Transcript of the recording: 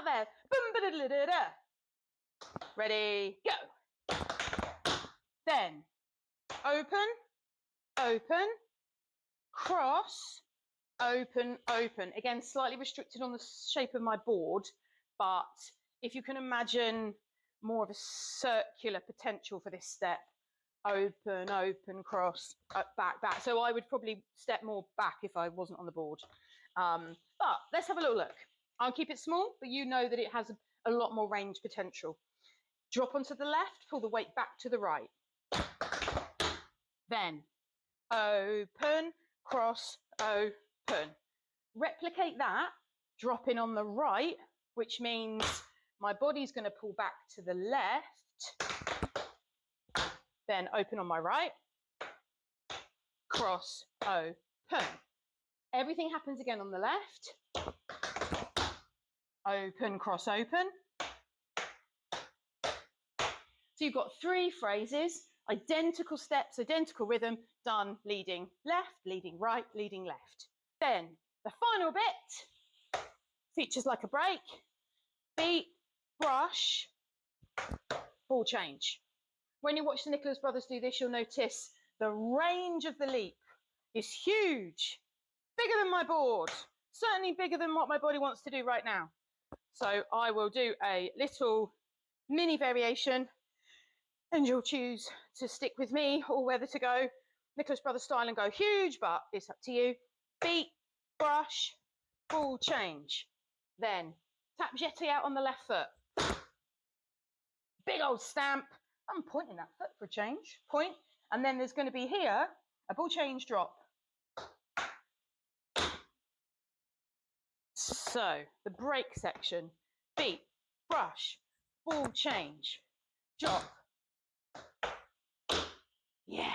there. Boom, ba-da-da-da-da. Ready, go. Then open, open, cross, open, open. Again, slightly restricted on the shape of my board, but if you can imagine more of a circular potential for this step, open, open, cross, back, back. So I would probably step more back if I wasn't on the board. But let's have a little look. I'll keep it small, but you know that it has a lot more range potential. Drop onto the left, pull the weight back to the right. Then open, cross, open. Replicate that, drop in on the right, which means my body's going to pull back to the left. Then open on my right, cross, open. Everything happens again on the left. Open, cross, open. So you've got 3 phrases, identical steps, identical rhythm, done leading left, leading right, leading left. Then the final bit features like a break, beat, brush, ball change. When you watch the Nicholas brothers do this, you'll notice the range of the leap is huge, bigger than my board, certainly bigger than what my body wants to do right now. So I will do a little mini variation and you'll choose to stick with me or whether to go Nicholas brothers style and go huge, but it's up to you. Beat, brush, ball change. Then tap jeté out on the left foot. Big old stamp. I'm pointing that foot for a change. Point. And then there's going to be here a ball change drop. So the break section. Beat, brush, ball change, drop. Yeah.